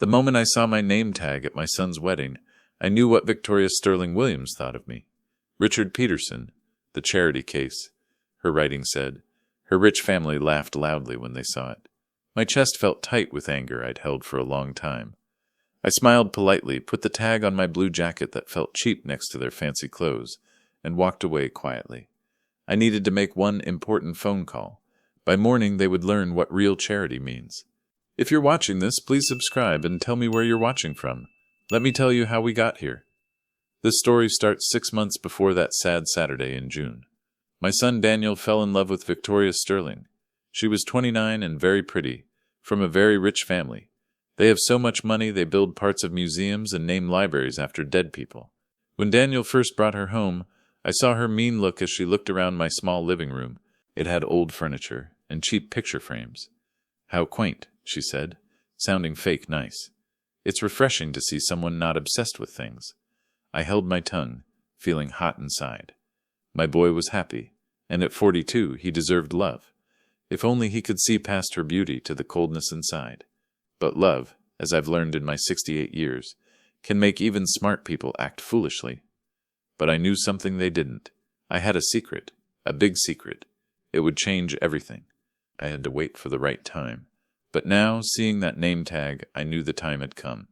The moment I saw my name tag at my son's wedding, I knew what Victoria Sterling Williams thought of me. Richard Peterson, the charity case, her writing said. Her rich family laughed loudly when they saw it. My chest felt tight with anger I'd held for a long time. I smiled politely, put the tag on my blue jacket that felt cheap next to their fancy clothes, and walked away quietly. I needed to make one important phone call. By morning, they would learn what real charity means. If you're watching this, please subscribe and tell me where you're watching from. Let me tell you how we got here. This story starts 6 months before that sad Saturday in June. My son Daniel fell in love with Victoria Sterling. She was 29 and very pretty, from a very rich family. They have so much money they build parts of museums and name libraries after dead people. When Daniel first brought her home, I saw her mean look as she looked around my small living room. It had old furniture and cheap picture frames. "How quaint," she said, sounding fake nice. "It's refreshing to see someone not obsessed with things." I held my tongue, feeling hot inside. My boy was happy, and at 42 he deserved love. If only he could see past her beauty to the coldness inside. But love, as I've learned in my 68 years, can make even smart people act foolishly. But I knew something they didn't. I had a secret, a big secret. It would change everything. I had to wait for the right time. But now, seeing that name tag, I knew the time had come.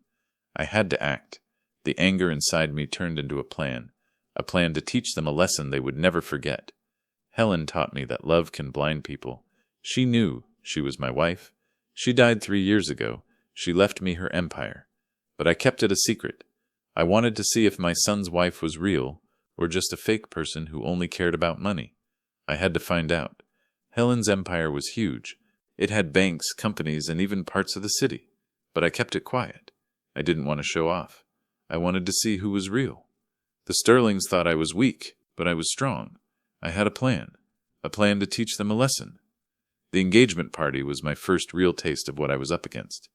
I had to act. The anger inside me turned into a plan to teach them a lesson they would never forget. Helen taught me that love can blind people. She knew she was my wife. She died 3 years ago. She left me her empire. But I kept it a secret. I wanted to see if my son's wife was real, or just a fake person who only cared about money. I had to find out. Helen's empire was huge. It had banks, companies, and even parts of the city. But I kept it quiet. I didn't want to show off. I wanted to see who was real. The Sterlings thought I was weak, but I was strong. I had a plan to teach them a lesson. The engagement party was my first real taste of what I was up against.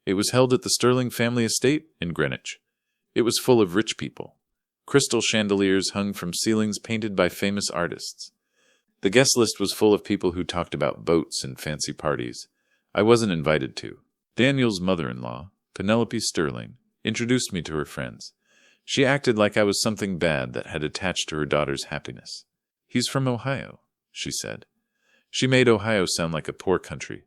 It was held at the Sterling family estate in Greenwich. It was full of rich people. Crystal chandeliers hung from ceilings painted by famous artists. The guest list was full of people who talked about boats and fancy parties. I wasn't invited to. Daniel's mother-in-law, Penelope Sterling, introduced me to her friends. She acted like I was something bad that had attached to her daughter's happiness. "He's from Ohio," she said. She made Ohio sound like a poor country.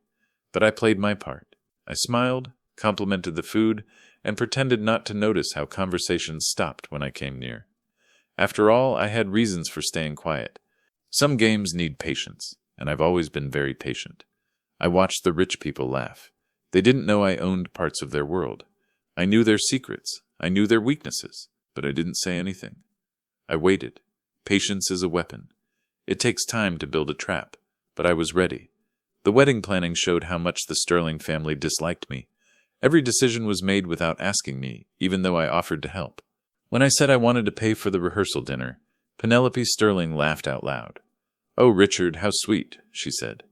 But I played my part. I smiled, complimented the food, and pretended not to notice how conversations stopped when I came near. After all, I had reasons for staying quiet. Some games need patience, and I've always been very patient. I watched the rich people laugh. They didn't know I owned parts of their world. I knew their secrets. I knew their weaknesses, but I didn't say anything. I waited. Patience is a weapon. It takes time to build a trap, but I was ready. The wedding planning showed how much the Sterling family disliked me. Every decision was made without asking me, even though I offered to help. When I said I wanted to pay for the rehearsal dinner, Penelope Sterling laughed out loud. "Oh, Richard, how sweet," she said.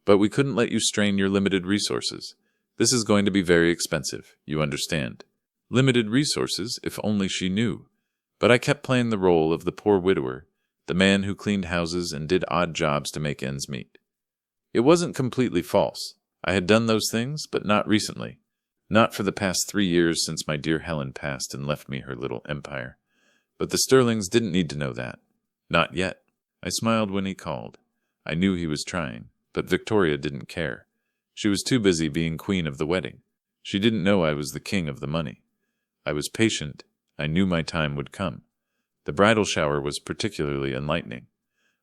"But we couldn't let you strain your limited resources. This is going to be very expensive, you understand." Limited resources, if only she knew. But I kept playing the role of the poor widower, the man who cleaned houses and did odd jobs to make ends meet. It wasn't completely false. I had done those things, but not recently. Not for the past 3 years since my dear Helen passed and left me her little empire. But the Sterlings didn't need to know that. Not yet. I smiled when he called. I knew he was trying, but Victoria didn't care. She was too busy being queen of the wedding. She didn't know I was the king of the money. I was patient. I knew my time would come. The bridal shower was particularly enlightening.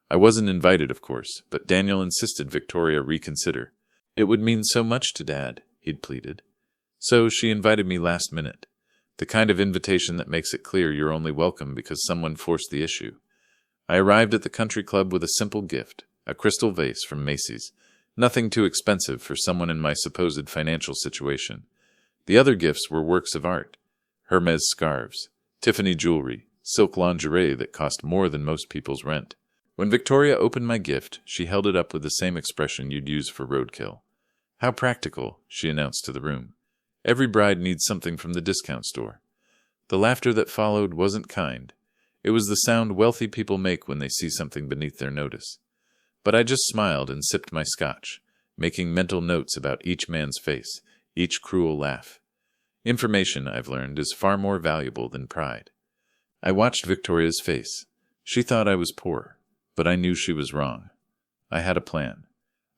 I wasn't invited, of course, but Daniel insisted Victoria reconsider. It would mean so much to Dad, he'd pleaded. So she invited me last minute. The kind of invitation that makes it clear you're only welcome because someone forced the issue. I arrived at the country club with a simple gift, a crystal vase from Macy's. Nothing too expensive for someone in my supposed financial situation. The other gifts were works of art. Hermes scarves, Tiffany jewelry, silk lingerie that cost more than most people's rent. When Victoria opened my gift, she held it up with the same expression you'd use for roadkill. "How practical," she announced to the room. "Every bride needs something from the discount store." The laughter that followed wasn't kind. It was the sound wealthy people make when they see something beneath their notice. But I just smiled and sipped my scotch, making mental notes about each man's face, each cruel laugh. Information, I've learned, is far more valuable than pride. I watched Victoria's face. She thought I was poor, but I knew she was wrong. I had a plan.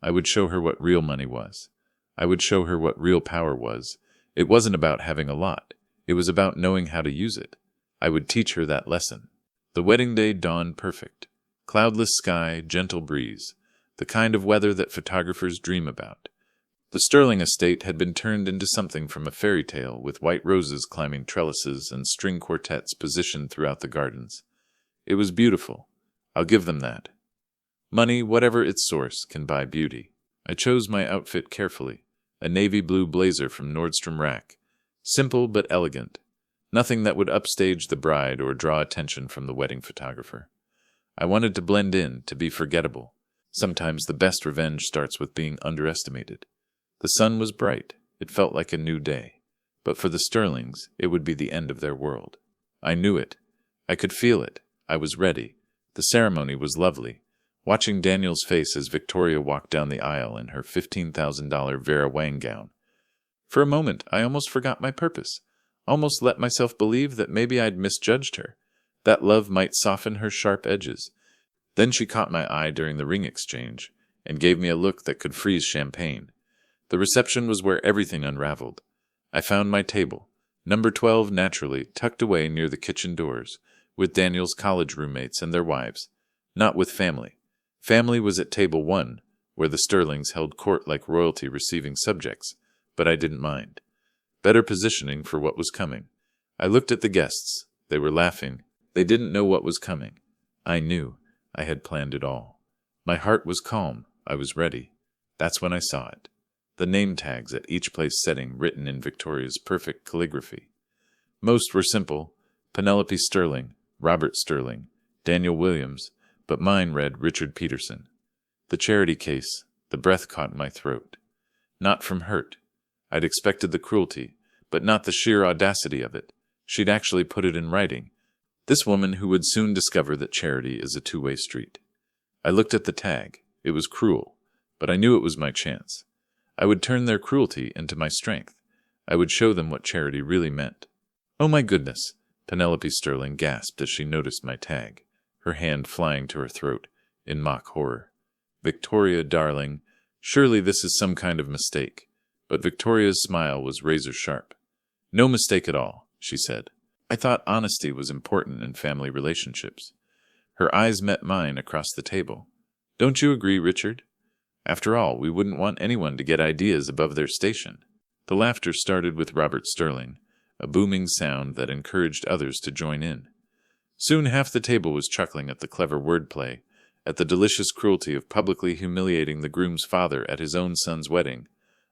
I would show her what real money was. I would show her what real power was. It wasn't about having a lot. It was about knowing how to use it. I would teach her that lesson. The wedding day dawned perfect. Cloudless sky, gentle breeze, the kind of weather that photographers dream about. The Sterling estate had been turned into something from a fairy tale, with white roses climbing trellises and string quartets positioned throughout the gardens. It was beautiful. I'll give them that. Money, whatever its source, can buy beauty. I chose my outfit carefully. A navy blue blazer from Nordstrom Rack. Simple but elegant. Nothing that would upstage the bride or draw attention from the wedding photographer. I wanted to blend in, to be forgettable. Sometimes the best revenge starts with being underestimated. The sun was bright. It felt like a new day. But for the Sterlings, it would be the end of their world. I knew it. I could feel it. I was ready. The ceremony was lovely. Watching Daniel's face as Victoria walked down the aisle in her $15,000 Vera Wang gown. For a moment, I almost forgot my purpose. Almost let myself believe that maybe I'd misjudged her. That love might soften her sharp edges. Then she caught my eye during the ring exchange and gave me a look that could freeze champagne. The reception was where everything unraveled. I found my table, number 12 naturally, tucked away near the kitchen doors, with Daniel's college roommates and their wives, not with family. Family was at table 1, where the Sterlings held court like royalty receiving subjects, but I didn't mind. Better positioning for what was coming. I looked at the guests. They were laughing. They didn't know what was coming. I knew. I had planned it all. My heart was calm. I was ready. That's when I saw it. The name tags at each place setting written in Victoria's perfect calligraphy. Most were simple: Penelope Sterling, Robert Sterling, Daniel Williams, but mine read Richard Peterson. The charity case, the breath caught in my throat. Not from hurt. I'd expected the cruelty, but not the sheer audacity of it. She'd actually put it in writing. This woman who would soon discover that charity is a two-way street. I looked at the tag. It was cruel, but I knew it was my chance. I would turn their cruelty into my strength. I would show them what charity really meant. "Oh my goodness," Penelope Sterling gasped as she noticed my tag, her hand flying to her throat, in mock horror. "Victoria, darling, surely this is some kind of mistake." But Victoria's smile was razor-sharp. "No mistake at all," she said. "I thought honesty was important in family relationships." Her eyes met mine across the table. "Don't you agree, Richard? After all, we wouldn't want anyone to get ideas above their station." The laughter started with Robert Sterling, a booming sound that encouraged others to join in. Soon half the table was chuckling at the clever wordplay, at the delicious cruelty of publicly humiliating the groom's father at his own son's wedding.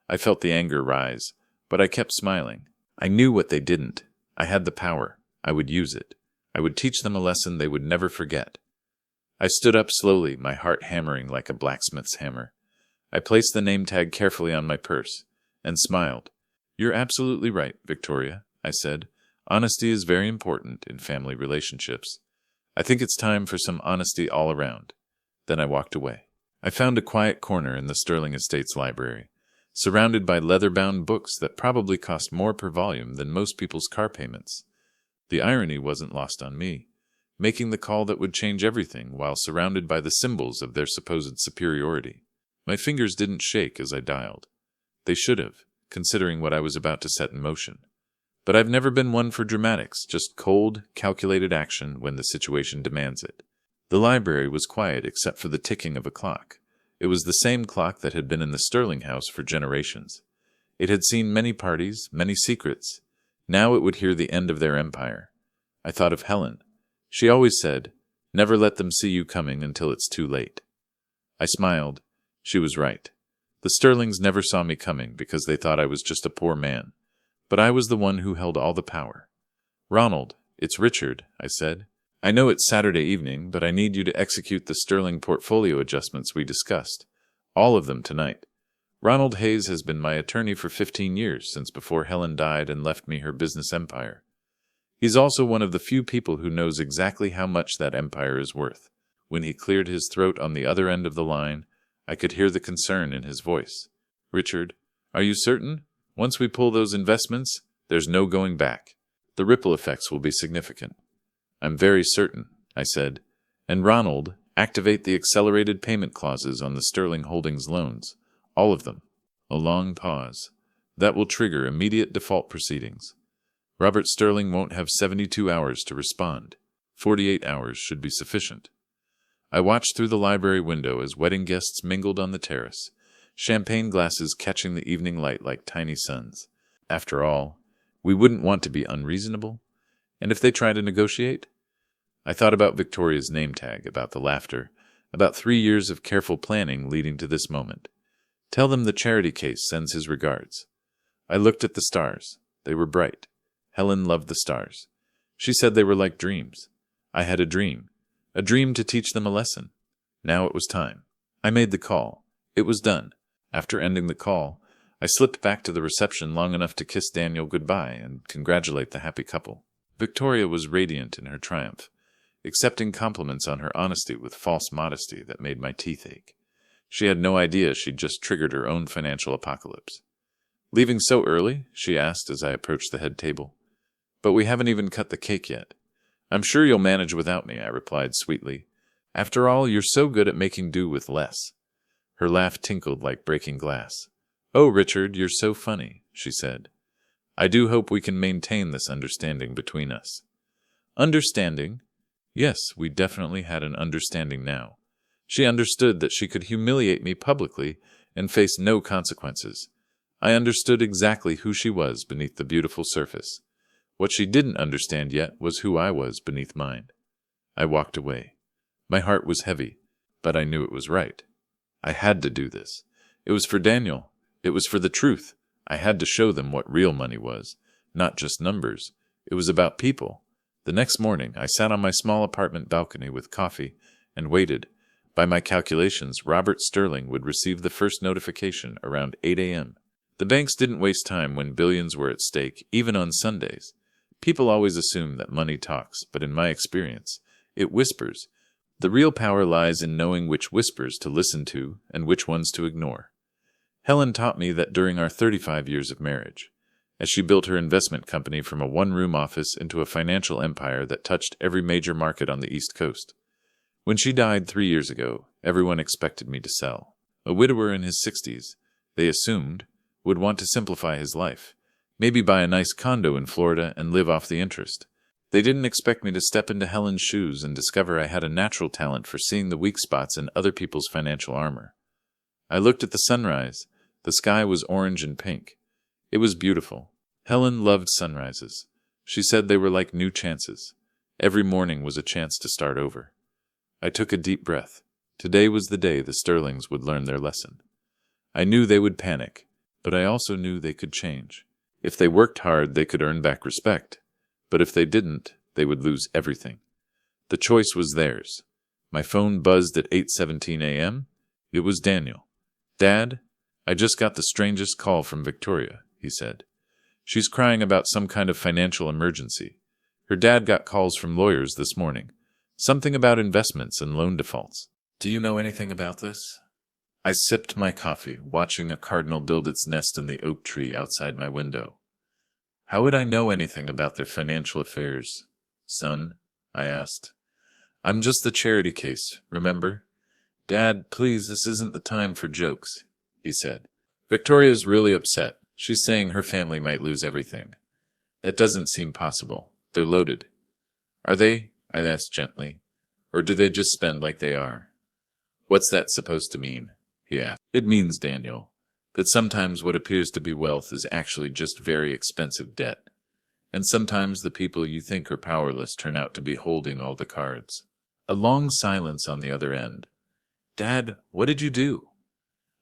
I felt the anger rise, but I kept smiling. I knew what they didn't. I had the power. I would use it. I would teach them a lesson they would never forget. I stood up slowly, my heart hammering like a blacksmith's hammer. I placed the name tag carefully on my purse, and smiled. "You're absolutely right, Victoria," I said. "Honesty is very important in family relationships. I think it's time for some honesty all around." Then I walked away. I found a quiet corner in the Sterling Estates library, surrounded by leather-bound books that probably cost more per volume than most people's car payments. The irony wasn't lost on me, making the call that would change everything while surrounded by the symbols of their supposed superiority. My fingers didn't shake as I dialed. They should have, considering what I was about to set in motion. But I've never been one for dramatics, just cold, calculated action when the situation demands it. The library was quiet except for the ticking of a clock. It was the same clock that had been in the Sterling house for generations. It had seen many parties, many secrets. Now it would hear the end of their empire. I thought of Helen. She always said, "Never let them see you coming until it's too late." I smiled. She was right. The Sterlings never saw me coming because they thought I was just a poor man. But I was the one who held all the power. "Ronald, it's Richard," I said. "I know it's Saturday evening, but I need you to execute the Sterling portfolio adjustments we discussed. All of them tonight. Ronald Hayes has been my attorney for 15 years, since before Helen died and left me her business empire. He's also one of the few people who knows exactly how much that empire is worth." When he cleared his throat on the other end of the line, I could hear the concern in his voice. "Richard, are you certain? Once we pull those investments, There's no going back. The ripple effects will be significant. I'm very certain, I said. And Ronald, activate the accelerated payment clauses on the Sterling Holdings loans. All of them. A long pause. That will trigger immediate default proceedings. Robert Sterling won't have 72 hours to respond. 48 hours should be sufficient. I watched through the library window as wedding guests mingled on the terrace, champagne glasses catching the evening light like tiny suns. After all, we wouldn't want to be unreasonable. And if they try to negotiate? I thought about Victoria's name tag, about the laughter, about 3 years of careful planning leading to this moment. Tell them the charity case sends his regards. I looked at the stars. They were bright. Helen loved the stars. She said they were like dreams. I had a dream to teach them a lesson. Now it was time. I made the call. It was done. After ending the call, I slipped back to the reception long enough to kiss Daniel goodbye and congratulate the happy couple. Victoria was radiant in her triumph, accepting compliments on her honesty with false modesty that made my teeth ache. She had no idea she'd just triggered her own financial apocalypse. "Leaving so early?" she asked as I approached the head table. "But we haven't even cut the cake yet." "I'm sure you'll manage without me," I replied sweetly. "After all, you're so good at making do with less." Her laugh tinkled like breaking glass. "Oh, Richard, you're so funny," she said. "I do hope we can maintain this understanding between us." Understanding? Yes, we definitely had an understanding now. She understood that she could humiliate me publicly and face no consequences. I understood exactly who she was beneath the beautiful surface. What she didn't understand yet was who I was beneath mine. I walked away. My heart was heavy, but I knew it was right. I had to do this. It was for Daniel. It was for the truth. I had to show them what real money was, not just numbers. It was about people. The next morning, I sat on my small apartment balcony with coffee and waited. By my calculations, Robert Sterling would receive the first notification around 8 a.m. The banks didn't waste time when billions were at stake, even on Sundays. People always assume that money talks, but in my experience, it whispers. The real power lies in knowing which whispers to listen to and which ones to ignore. Helen taught me that during our 35 years of marriage, as she built her investment company from a one-room office into a financial empire that touched every major market on the East Coast. When she died 3 years ago, everyone expected me to sell. A widower in his 60s, they assumed, would want to simplify his life, maybe buy a nice condo in Florida and live off the interest. They didn't expect me to step into Helen's shoes and discover I had a natural talent for seeing the weak spots in other people's financial armor. I looked at the sunrise. The sky was orange and pink. It was beautiful. Helen loved sunrises. She said they were like new chances. Every morning was a chance to start over. I took a deep breath. Today was the day the Sterlings would learn their lesson. I knew they would panic, but I also knew they could change. If they worked hard, they could earn back respect. But if they didn't, they would lose everything. The choice was theirs. My phone buzzed at 8:17 a.m. It was Daniel. "Dad, I just got the strangest call from Victoria," he said. "She's crying about some kind of financial emergency. Her dad got calls from lawyers this morning. Something about investments and loan defaults. Do you know anything about this?" I sipped my coffee, watching a cardinal build its nest in the oak tree outside my window. "How would I know anything about their financial affairs, son?" I asked. "I'm just the charity case, remember?" "Dad, please, this isn't the time for jokes," he said. "Victoria's really upset. She's saying her family might lose everything. That doesn't seem possible. They're loaded." "Are they?" I asked gently. "Or do they just spend like they are?" "What's that supposed to mean?" he asked. "It means, Daniel, that sometimes what appears to be wealth is actually just very expensive debt. And sometimes the people you think are powerless turn out to be holding all the cards." A long silence on the other end. "Dad, what did you do?"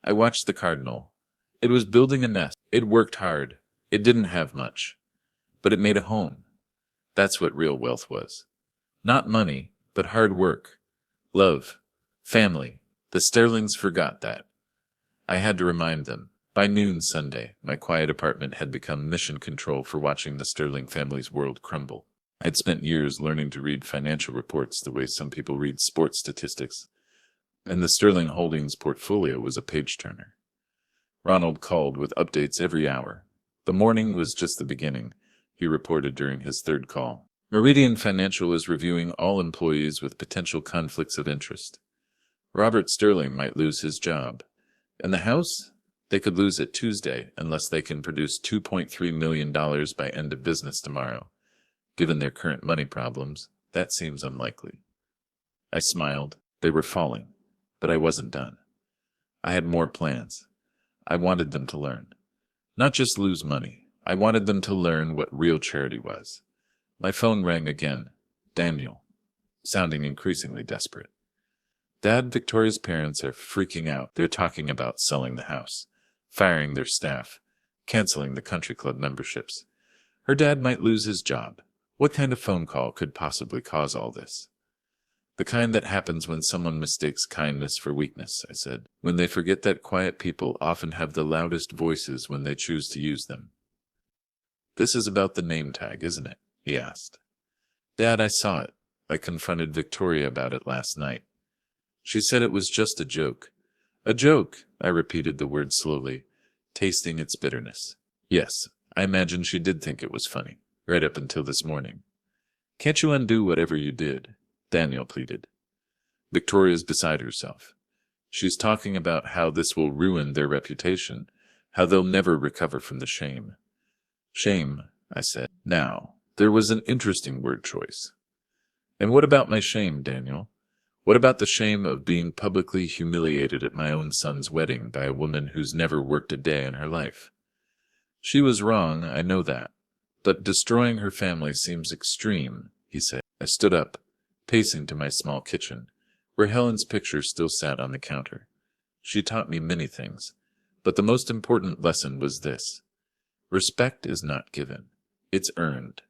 I watched the cardinal. It was building a nest. It worked hard. It didn't have much. But it made a home. That's what real wealth was. Not money, but hard work. Love. Family. The Sterlings forgot that. I had to remind them. By noon Sunday, my quiet apartment had become mission control for watching the Sterling family's world crumble. I'd spent years learning to read financial reports the way some people read sports statistics, and the Sterling Holdings portfolio was a page-turner. Ronald called with updates every hour. The morning was just the beginning, he reported during his third call. Meridian Financial is reviewing all employees with potential conflicts of interest. Robert Sterling might lose his job. And the house? They could lose it Tuesday unless they can produce $2.3 million by end of business tomorrow. Given their current money problems, that seems unlikely. I smiled. They were falling. But I wasn't done. I had more plans. I wanted them to learn. Not just lose money. I wanted them to learn what real charity was. My phone rang again. Daniel, sounding increasingly desperate. Dad, Victoria's parents are freaking out. They're talking about selling the house, firing their staff, canceling the country club memberships. Her dad might lose his job. What kind of phone call could possibly cause all this? The kind that happens when someone mistakes kindness for weakness, I said. When they forget that quiet people often have the loudest voices when they choose to use them. This is about the name tag, isn't it? He asked. Dad, I saw it. I confronted Victoria about it last night. She said it was just a joke. A joke, I repeated the word slowly, tasting its bitterness. Yes, I imagine she did think it was funny, right up until this morning. Can't you undo whatever you did? Daniel pleaded. Victoria's beside herself. She's talking about how this will ruin their reputation, how they'll never recover from the shame. Shame, I said. Now, there was an interesting word choice. And what about my shame, Daniel? What about the shame of being publicly humiliated at my own son's wedding by a woman who's never worked a day in her life? She was wrong, I know that. But destroying her family seems extreme, he said. I stood up, pacing to my small kitchen, where Helen's picture still sat on the counter. She taught me many things, but the most important lesson was this. Respect is not given. It's earned.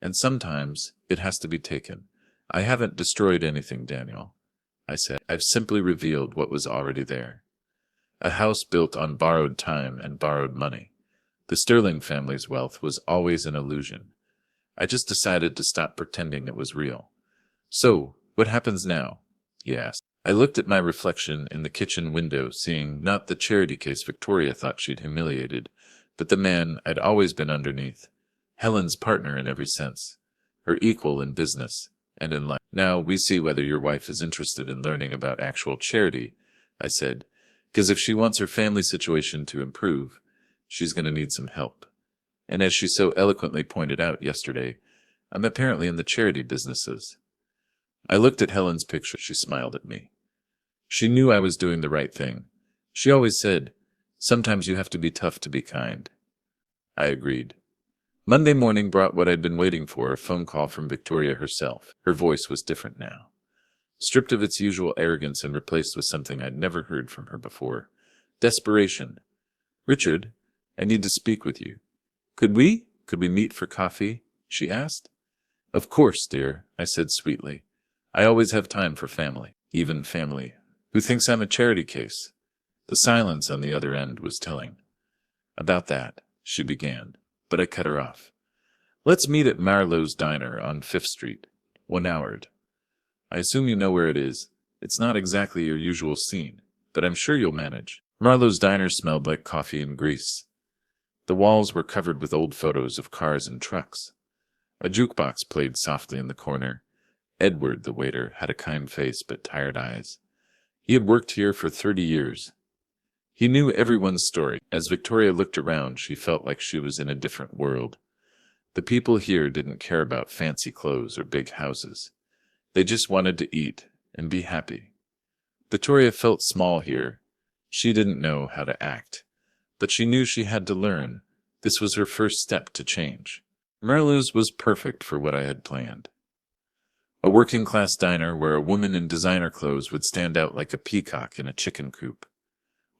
And sometimes it has to be taken. I haven't destroyed anything, Daniel, I said. I've simply revealed what was already there. A house built on borrowed time and borrowed money. The Sterling family's wealth was always an illusion. I just decided to stop pretending it was real. So, what happens now? He asked. I looked at my reflection in the kitchen window, seeing not the charity case Victoria thought she'd humiliated, but the man I'd always been underneath. Helen's partner in every sense. Her equal in business and in life. Now we see whether your wife is interested in learning about actual charity, I said, because if she wants her family situation to improve, she's going to need some help. And as she so eloquently pointed out yesterday, I'm apparently in the charity businesses. I looked at Helen's picture. She smiled at me. She knew I was doing the right thing. She always said, sometimes you have to be tough to be kind. I agreed. Monday morning brought what I'd been waiting for, a phone call from Victoria herself. Her voice was different now, stripped of its usual arrogance and replaced with something I'd never heard from her before. Desperation. Richard, I need to speak with you. Could we meet for coffee? She asked. Of course, dear, I said sweetly. I always have time for family, even family. Who thinks I'm a charity case? The silence on the other end was telling. About that, she began, but I cut her off. Let's meet at Marlowe's Diner on 5th Street, 1 houred. I assume you know where it is. It's not exactly your usual scene, but I'm sure you'll manage. Marlowe's Diner smelled like coffee and grease. The walls were covered with old photos of cars and trucks. A jukebox played softly in the corner. Edward, the waiter, had a kind face but tired eyes. He had worked here for 30 years. He knew everyone's story. As Victoria looked around, she felt like she was in a different world. The people here didn't care about fancy clothes or big houses. They just wanted to eat and be happy. Victoria felt small here. She didn't know how to act, but she knew she had to learn. This was her first step to change. Marlowe's was perfect for what I had planned. A working-class diner where a woman in designer clothes would stand out like a peacock in a chicken coop.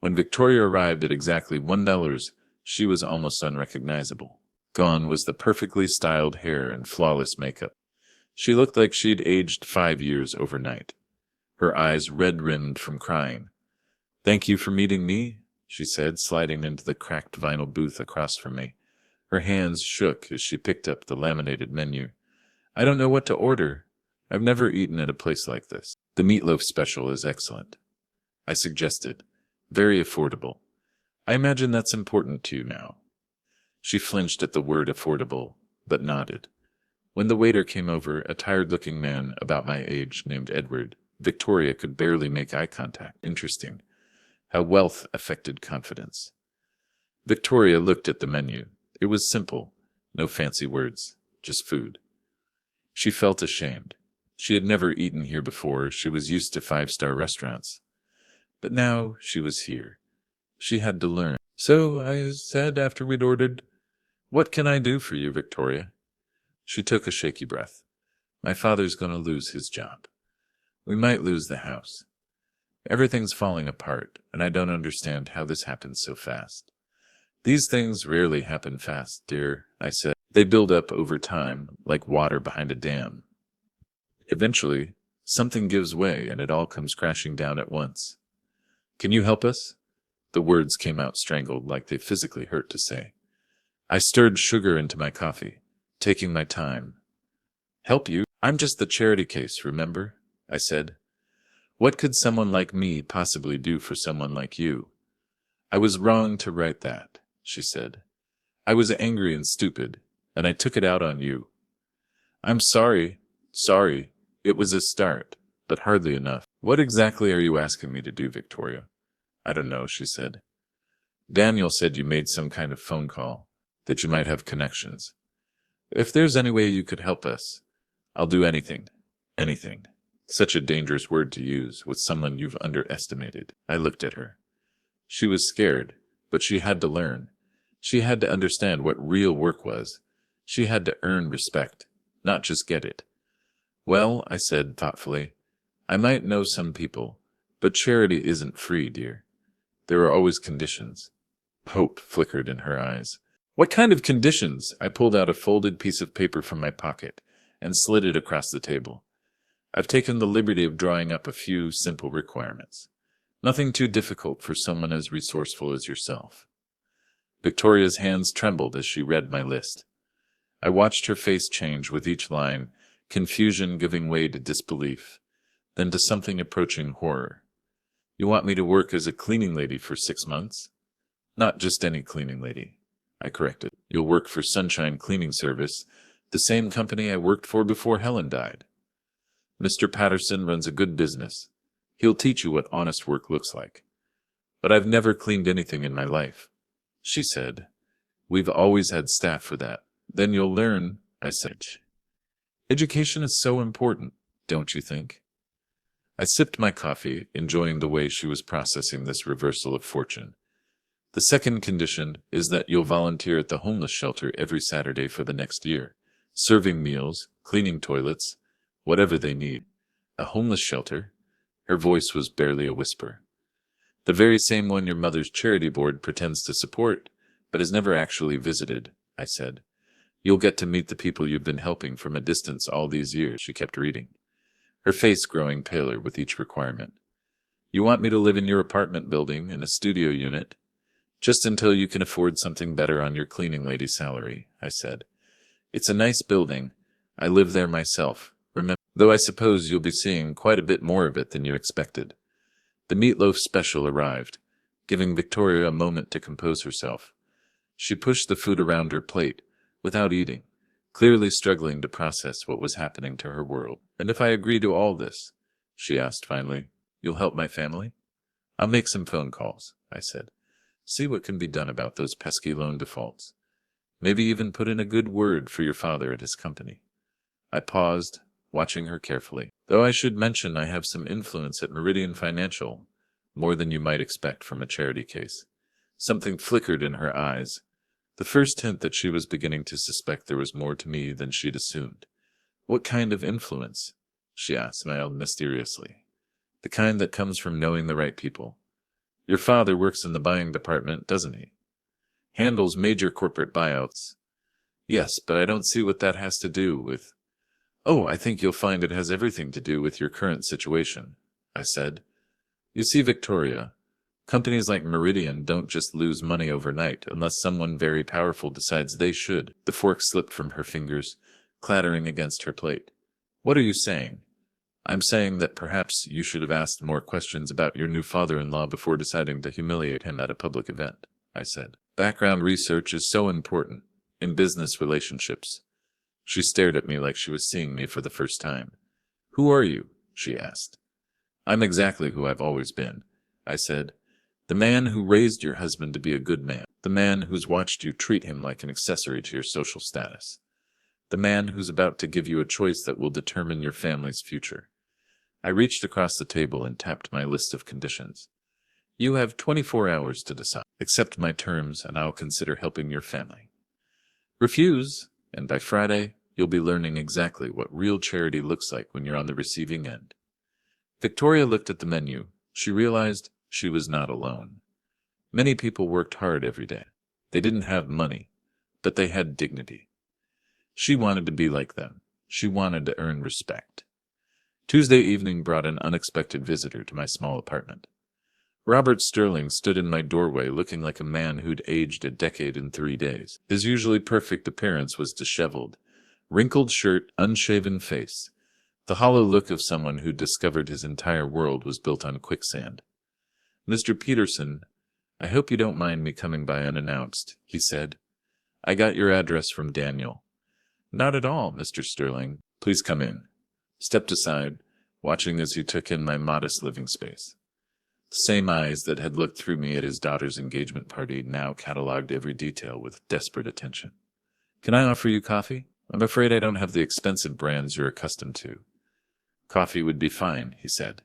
When Victoria arrived at exactly $1, she was almost unrecognizable. Gone was the perfectly styled hair and flawless makeup. She looked like she'd aged 5 years overnight, her eyes red-rimmed from crying. Thank you for meeting me, she said, sliding into the cracked vinyl booth across from me. Her hands shook as she picked up the laminated menu. I don't know what to order. I've never eaten at a place like this. The meatloaf special is excellent, I suggested. Very affordable. I imagine that's important to you now. She flinched at the word affordable, but nodded. When the waiter came over, a tired-looking man about my age named Edward, Victoria could barely make eye contact. Interesting. How wealth affected confidence. Victoria looked at the menu. It was simple. No fancy words. Just food. She felt ashamed. She had never eaten here before. She was used to five-star restaurants. But now she was here. She had to learn. So I said after we'd ordered, "What can I do for you, Victoria?" She took a shaky breath. "My father's going to lose his job. We might lose the house. Everything's falling apart, and I don't understand how this happened so fast." "These things rarely happen fast, dear," I said. "They build up over time, like water behind a dam. Eventually, something gives way, and it all comes crashing down at once. Can you help us?" The words came out strangled, like they physically hurt to say. I stirred sugar into my coffee, taking my time. "Help you? I'm just the charity case, remember?" I said. "What could someone like me possibly do for someone like you?" "I was wrong to write that," she said. "I was angry and stupid, and I took it out on you." "I'm sorry. Sorry. It was a start, but hardly enough." "What exactly are you asking me to do, Victoria?" "I don't know," she said. "Daniel said you made some kind of phone call, that you might have connections. If there's any way you could help us, I'll do anything. Anything." Such a dangerous word to use with someone you've underestimated. I looked at her. She was scared, but she had to learn. She had to understand what real work was. She had to earn respect, not just get it. "Well," I said thoughtfully, "I might know some people, but charity isn't free, dear. There are always conditions." Hope flickered in her eyes. "What kind of conditions?" I pulled out a folded piece of paper from my pocket and slid it across the table. "I've taken the liberty of drawing up a few simple requirements. Nothing too difficult for someone as resourceful as yourself." Victoria's hands trembled as she read my list. I watched her face change with each line, confusion giving way to disbelief, then to something approaching horror. "You want me to work as a cleaning lady for 6 months?" "Not just any cleaning lady," I corrected. "You'll work for Sunshine Cleaning Service, the same company I worked for before Helen died. Mr. Patterson runs a good business. He'll teach you what honest work looks like." "But I've never cleaned anything in my life," she said. "We've always had staff for that." "Then you'll learn," I said. "Education is so important, don't you think?" I sipped my coffee, enjoying the way she was processing this reversal of fortune. "The second condition is that you'll volunteer at the homeless shelter every Saturday for the next year, serving meals, cleaning toilets, whatever they need." "A homeless shelter?" Her voice was barely a whisper. "The very same one your mother's charity board pretends to support, but has never actually visited," I said. "You'll get to meet the people you've been helping from a distance all these years." She kept reading, her face growing paler with each requirement. "You want me to live in your apartment building in a studio unit? Just until you can afford something better on your cleaning lady's salary," I said. "It's a nice building. I live there myself, remember, though I suppose you'll be seeing quite a bit more of it than you expected." The meatloaf special arrived, giving Victoria a moment to compose herself. She pushed the food around her plate, without eating, clearly struggling to process what was happening to her world. "And if I agree to all this," she asked finally, "you'll help my family?" "I'll make some phone calls," I said. "See what can be done about those pesky loan defaults. Maybe even put in a good word for your father at his company." I paused, watching her carefully. "Though I should mention I have some influence at Meridian Financial, more than you might expect from a charity case." Something flickered in her eyes, the first hint that she was beginning to suspect there was more to me than she'd assumed. "What kind of influence?" she asked, smiled mysteriously. "The kind that comes from knowing the right people. Your father works in the buying department, doesn't he? Handles major corporate buyouts." "Yes, but I don't see what that has to do with—" "Oh, I think you'll find it has everything to do with your current situation," I said. "You see, Victoria, companies like Meridian don't just lose money overnight unless someone very powerful decides they should." The fork slipped from her fingers, clattering against her plate. "What are you saying?" "I'm saying that perhaps you should have asked more questions about your new father-in-law before deciding to humiliate him at a public event," I said. Background research is so important in business relationships. She stared at me like she was seeing me for the first time. Who are you? She asked. I'm exactly who I've always been, I said. The man who raised your husband to be a good man. The man who's watched you treat him like an accessory to your social status. The man who's about to give you a choice that will determine your family's future. I reached across the table and tapped my list of conditions. You have 24 hours to decide. Accept my terms and I'll consider helping your family. Refuse, and by Friday, you'll be learning exactly what real charity looks like when you're on the receiving end. Victoria looked at the menu. She realized she was not alone. Many people worked hard every day. They didn't have money, but they had dignity. She wanted to be like them. She wanted to earn respect. Tuesday evening brought an unexpected visitor to my small apartment. Robert Sterling stood in my doorway looking like a man who'd aged a decade in 3 days. His usually perfect appearance was disheveled. Wrinkled shirt, unshaven face. The hollow look of someone who'd discovered his entire world was built on quicksand. Mr. Peterson, I hope you don't mind me coming by unannounced, he said. I got your address from Daniel. Not at all, Mr. Sterling. Please come in. Stepped aside, watching as he took in my modest living space. The same eyes that had looked through me at his daughter's engagement party now catalogued every detail with desperate attention. Can I offer you coffee? I'm afraid I don't have the expensive brands you're accustomed to. Coffee would be fine, he said.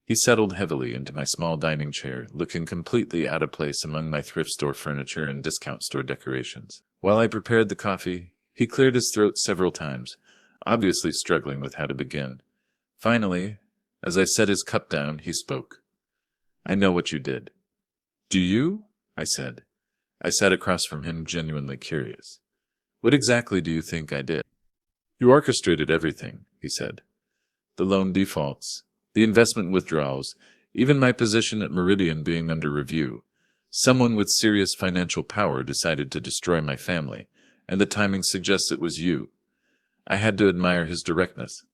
He settled heavily into my small dining chair, looking completely out of place among my thrift store furniture and discount store decorations. While I prepared the coffee, he cleared his throat several times, obviously struggling with how to begin. Finally, as I set his cup down, he spoke. I know what you did. Do you? I said. I sat across from him, genuinely curious. What exactly do you think I did? You orchestrated everything, he said. The loan defaults, the investment withdrawals, even my position at Meridian being under review. Someone with serious financial power decided to destroy my family, and the timing suggests it was you. I had to admire his directness.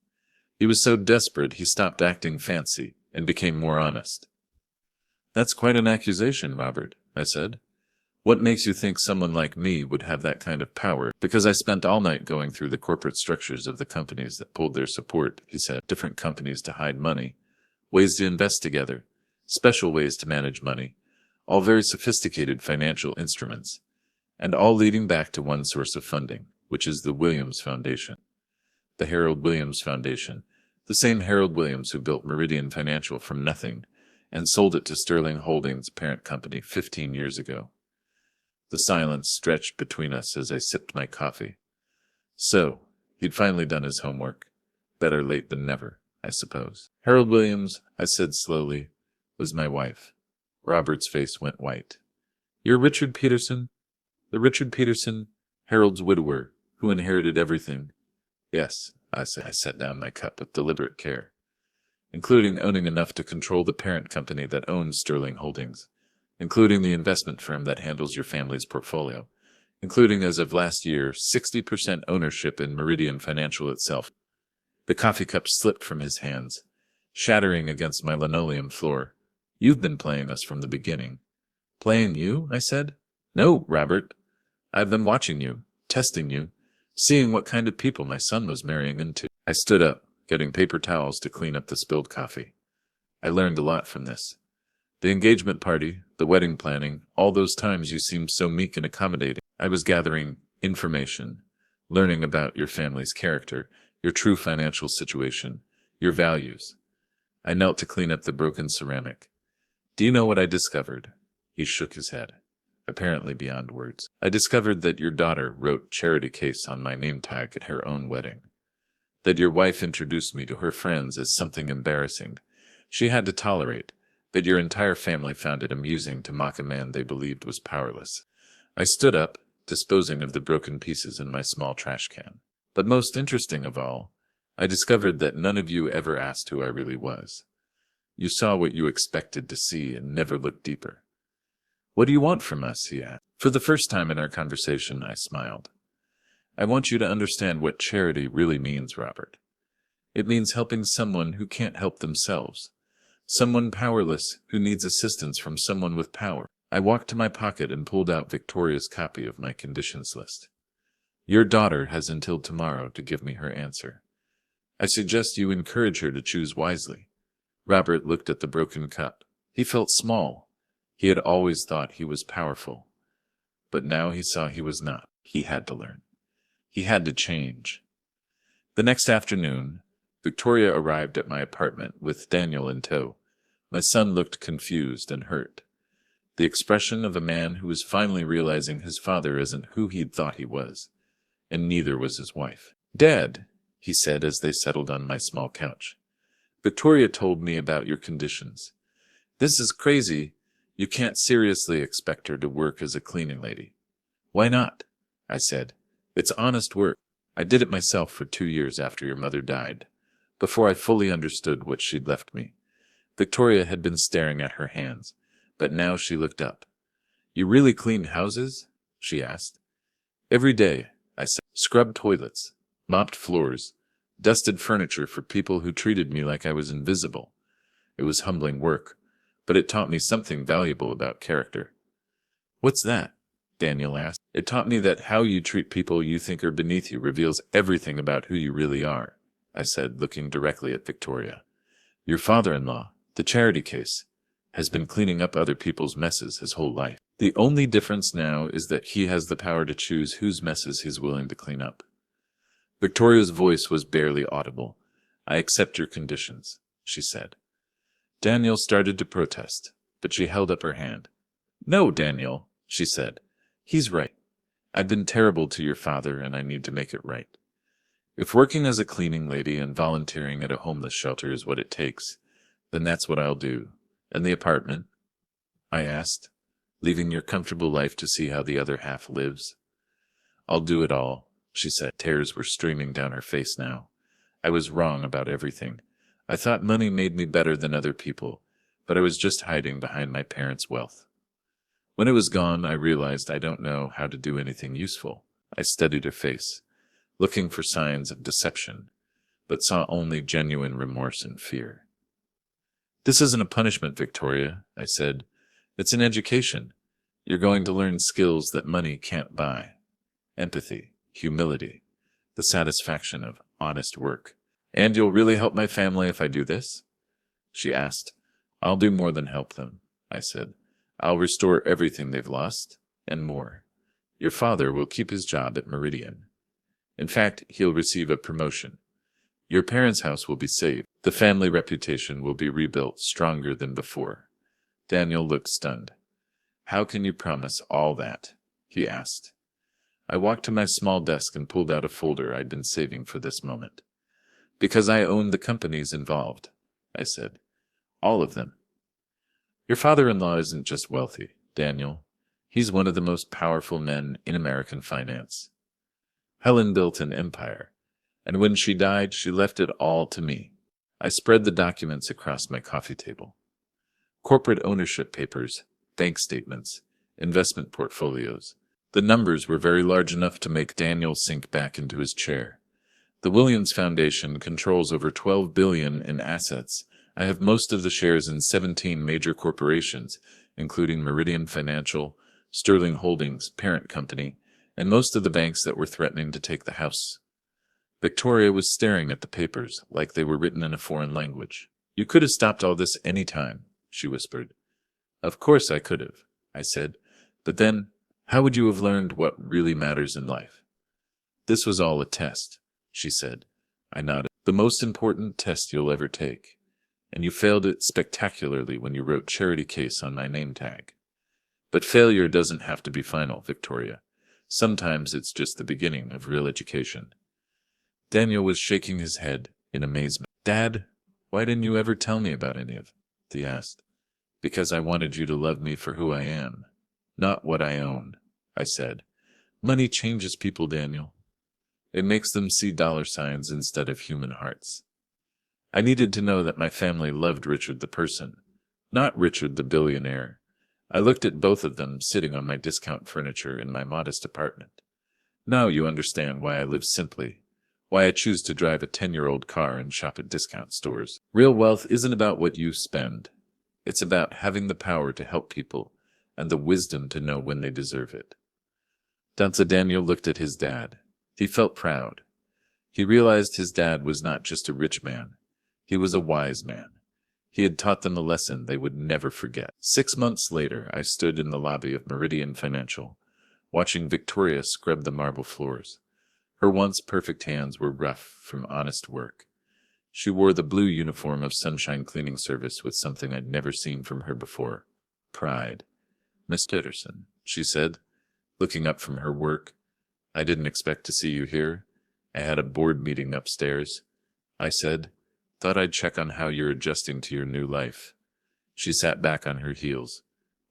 He was so desperate he stopped acting fancy and became more honest. That's quite an accusation, Robert, I said. What makes you think someone like me would have that kind of power? Because I spent all night going through the corporate structures of the companies that pulled their support, he said. Different companies to hide money, ways to invest together, special ways to manage money, all very sophisticated financial instruments, and all leading back to one source of funding, which is the Williams Foundation. The Harold Williams Foundation, the same Harold Williams who built Meridian Financial from nothing and sold it to Sterling Holdings' parent company 15 years ago. The silence stretched between us as I sipped my coffee. So, he'd finally done his homework. Better late than never, I suppose. Harold Williams, I said slowly, was my wife. Robert's face went white. You're Richard Peterson? The Richard Peterson, Harold's widower, who inherited everything. Yes, I said. I set down my cup with deliberate care, including owning enough to control the parent company that owns Sterling Holdings, including the investment firm that handles your family's portfolio, including, as of last year, 60% ownership in Meridian Financial itself. The coffee cup slipped from his hands, shattering against my linoleum floor. You've been playing us from the beginning. Playing you? I said. No, Robert. I've been watching you, testing you, seeing what kind of people my son was marrying into. I stood up, getting paper towels to clean up the spilled coffee. I learned a lot from this. The engagement party, the wedding planning, all those times you seemed so meek and accommodating. I was gathering information, learning about your family's character, your true financial situation, your values. I knelt to clean up the broken ceramic. Do you know what I discovered? He shook his head, apparently beyond words. I discovered that your daughter wrote charity case on my name tag at her own wedding. That your wife introduced me to her friends as something embarrassing she had to tolerate. That your entire family found it amusing to mock a man they believed was powerless. I stood up, disposing of the broken pieces in my small trash can. But most interesting of all, I discovered that none of you ever asked who I really was. You saw what you expected to see and never looked deeper. What do you want from us? He asked. For the first time in our conversation, I smiled. I want you to understand what charity really means, Robert. It means helping someone who can't help themselves. Someone powerless who needs assistance from someone with power. I walked to my pocket and pulled out Victoria's copy of my conditions list. Your daughter has until tomorrow to give me her answer. I suggest you encourage her to choose wisely. Robert looked at the broken cup. He felt small. He had always thought he was powerful. But now he saw he was not. He had to learn. He had to change. The next afternoon, Victoria arrived at my apartment with Daniel in tow. My son looked confused and hurt. The expression of a man who was finally realizing his father isn't who he'd thought he was, and neither was his wife. "Dad," he said as they settled on my small couch, "Victoria told me about your conditions. This is crazy. You can't seriously expect her to work as a cleaning lady." "Why not?" I said. "It's honest work. I did it myself for 2 years after your mother died, before I fully understood what she'd left me." Victoria had been staring at her hands, but now she looked up. "You really clean houses?" she asked. "Every day," I said. "Scrubbed toilets, mopped floors, dusted furniture for people who treated me like I was invisible. It was humbling work, but it taught me something valuable about character." "What's that?" Daniel asked. "It taught me that how you treat people you think are beneath you reveals everything about who you really are," I said, looking directly at Victoria. "Your father-in-law, the charity case, has been cleaning up other people's messes his whole life. The only difference now is that he has the power to choose whose messes he's willing to clean up." Victoria's voice was barely audible. "I accept your conditions," she said. Daniel started to protest, but she held up her hand. "No, Daniel," she said. "He's right. I've been terrible to your father, and I need to make it right. If working as a cleaning lady and volunteering at a homeless shelter is what it takes, then that's what I'll do." "And the apartment?" I asked. "Leaving your comfortable life to see how the other half lives?" "I'll do it all," she said. Tears were streaming down her face now. "I was wrong about everything. I thought money made me better than other people, but I was just hiding behind my parents' wealth. When it was gone, I realized I don't know how to do anything useful." I studied her face, looking for signs of deception, but saw only genuine remorse and fear. "This isn't a punishment, Victoria," I said. "It's an education. You're going to learn skills that money can't buy. Empathy, humility, the satisfaction of honest work." "And you'll really help my family if I do this?" she asked. "I'll do more than help them," I said. "I'll restore everything they've lost, and more. Your father will keep his job at Meridian. In fact, he'll receive a promotion. Your parents' house will be saved. The family reputation will be rebuilt stronger than before." Daniel looked stunned. "How can you promise all that?" he asked. I walked to my small desk and pulled out a folder I'd been saving for this moment. "Because I own the companies involved," I said. "All of them. Your father-in-law isn't just wealthy, Daniel. He's one of the most powerful men in American finance. Helen built an empire, and when she died, she left it all to me." I spread the documents across my coffee table. Corporate ownership papers, bank statements, investment portfolios. The numbers were very large enough to make Daniel sink back into his chair. "The Williams Foundation controls over $12 billion in assets. I have most of the shares in 17 major corporations, including Meridian Financial, Sterling Holdings, parent company, and most of the banks that were threatening to take the house." Victoria was staring at the papers like they were written in a foreign language. "You could have stopped all this any time," she whispered. "Of course I could have," I said. "But then, how would you have learned what really matters in life?" "This was all a test," she said. I nodded. "The most important test you'll ever take. And you failed it spectacularly when you wrote charity case on my name tag. But failure doesn't have to be final, Victoria. Sometimes it's just the beginning of real education." Daniel was shaking his head in amazement. "Dad, why didn't you ever tell me about any of it?" he asked. "Because I wanted you to love me for who I am, not what I own," I said. "Money changes people, Daniel. It makes them see dollar signs instead of human hearts. I needed to know that my family loved Richard the person, not Richard the billionaire. I looked at both of them sitting on my discount furniture in my modest apartment. Now you understand why I live simply, why I choose to drive a 10-year-old car and shop at discount stores. Real wealth isn't about what you spend. It's about having the power to help people and the wisdom to know when they deserve it. Daniel looked at his dad. He felt proud. He realized his dad was not just a rich man. He was a wise man. He had taught them a lesson they would never forget. 6 months later, I stood in the lobby of Meridian Financial, watching Victoria scrub the marble floors. Her once perfect hands were rough from honest work. She wore the blue uniform of Sunshine Cleaning Service with something I'd never seen from her before: pride. "Miss Peterson," she said, looking up from her work. "I didn't expect to see you here. I had a board meeting upstairs," I said. "Thought I'd check on how you're adjusting to your new life." She sat back on her heels,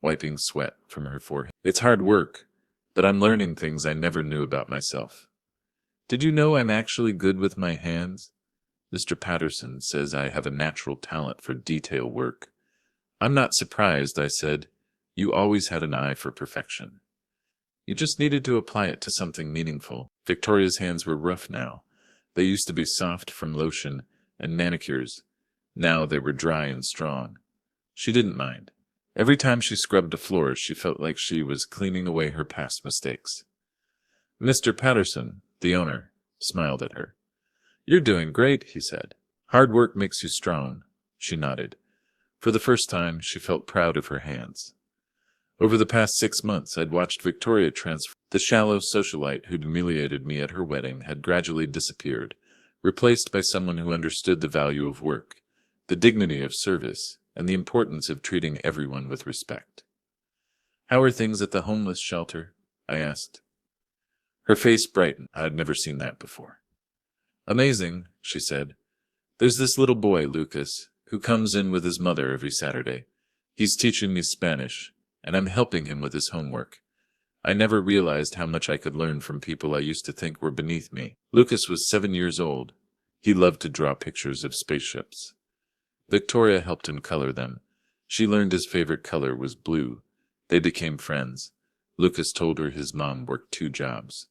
wiping sweat from her forehead. "It's hard work, but I'm learning things I never knew about myself. Did you know I'm actually good with my hands? Mr. Patterson says I have a natural talent for detail work." "I'm not surprised," I said. "You always had an eye for perfection. You just needed to apply it to something meaningful." Victoria's hands were rough now. They used to be soft from lotion and manicures. Now they were dry and strong. She didn't mind. Every time she scrubbed the floors, she felt like she was cleaning away her past mistakes. Mr. Patterson, the owner, smiled at her. "You're doing great," he said. "Hard work makes you strong." She nodded. For the first time, she felt proud of her hands. Over the past 6 months, I'd watched Victoria transform. The shallow socialite who'd humiliated me at her wedding had gradually disappeared, replaced by someone who understood the value of work, the dignity of service, and the importance of treating everyone with respect. "How are things at the homeless shelter?" I asked. Her face brightened. I had never seen that before. "Amazing," she said. "There's this little boy, Lucas, who comes in with his mother every Saturday. He's teaching me Spanish, and I'm helping him with his homework. I never realized how much I could learn from people I used to think were beneath me." Lucas was 7 years old. He loved to draw pictures of spaceships. Victoria helped him color them. She learned his favorite color was blue. They became friends. Lucas told her his mom worked 2 jobs.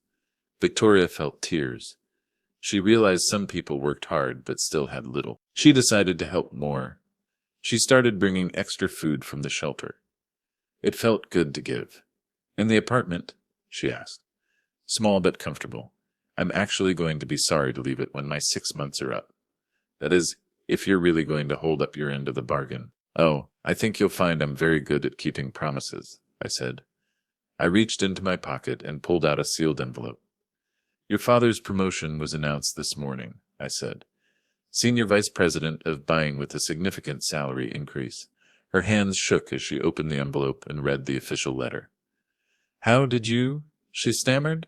Victoria felt tears. She realized some people worked hard but still had little. She decided to help more. She started bringing extra food from the shelter. It felt good to give. "In the apartment?" she asked. "Small but comfortable. I'm actually going to be sorry to leave it when my 6 months are up. That is, if you're really going to hold up your end of the bargain." "Oh, I think you'll find I'm very good at keeping promises," I said. I reached into my pocket and pulled out a sealed envelope. "Your father's promotion was announced this morning," I said. "Senior Vice President of Buying with a significant salary increase." Her hands shook as she opened the envelope and read the official letter. "How did you?" she stammered.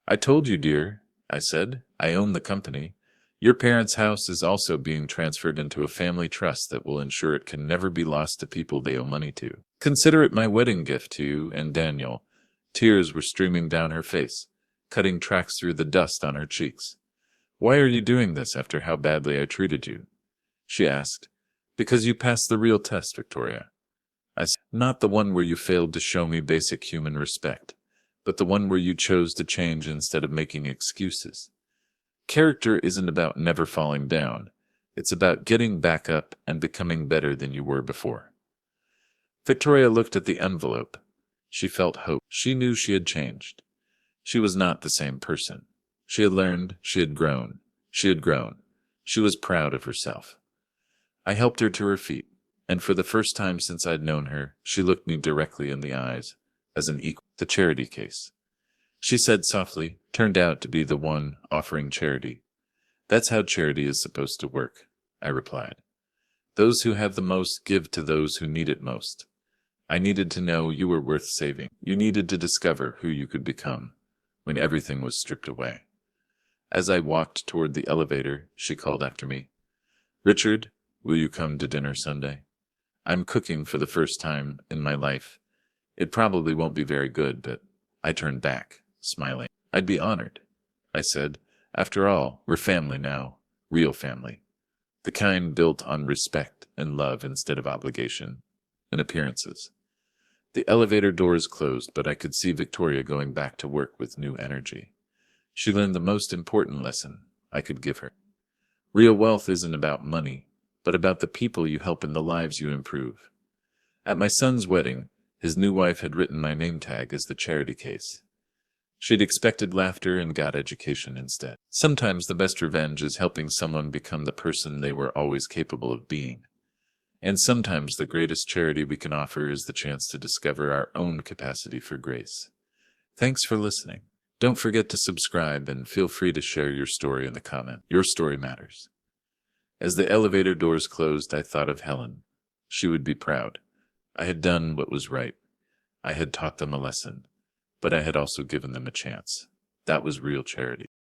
"I told you, dear," I said. "I own the company. Your parents' house is also being transferred into a family trust that will ensure it can never be lost to people they owe money to. Consider it my wedding gift to you and Daniel." Tears were streaming down her face, cutting tracks through the dust on her cheeks. "Why are you doing this after how badly I treated you?" she asked. "Because you passed the real test, Victoria." I said. "Not the one where you failed to show me basic human respect, but the one where you chose to change instead of making excuses. Character isn't about never falling down. It's about getting back up and becoming better than you were before." Victoria looked at the envelope. She felt hope. She knew she had changed. She was not the same person. She had learned. She had grown. She had grown. She was proud of herself. I helped her to her feet, and for the first time since I'd known her, she looked me directly in the eyes, as an equal. "The charity case," she said softly, "turned out to be the one offering charity." "That's how charity is supposed to work," I replied. "Those who have the most give to those who need it most. I needed to know you were worth saving. You needed to discover who you could become when everything was stripped away." As I walked toward the elevator, she called after me, "Richard, will you come to dinner Sunday? I'm cooking for the first time in my life. It probably won't be very good, but..." I turned back, smiling. "I'd be honored," I said. "After all, we're family now, real family. The kind built on respect and love instead of obligation and appearances." The elevator doors closed, but I could see Victoria going back to work with new energy. She learned the most important lesson I could give her. Real wealth isn't about money, but about the people you help and the lives you improve. At my son's wedding, His new wife had written my name tag as the charity case. She'd expected laughter and got education instead. Sometimes the best revenge is helping someone become the person they were always capable of being. And sometimes the greatest charity we can offer is the chance to discover our own capacity for grace. Thanks for listening. Don't forget to subscribe and feel free to share your story in the comment. Your story matters. As the elevator doors closed, I thought of Helen. She would be proud. I had done what was right. I had taught them a lesson, but I had also given them a chance. That was real charity.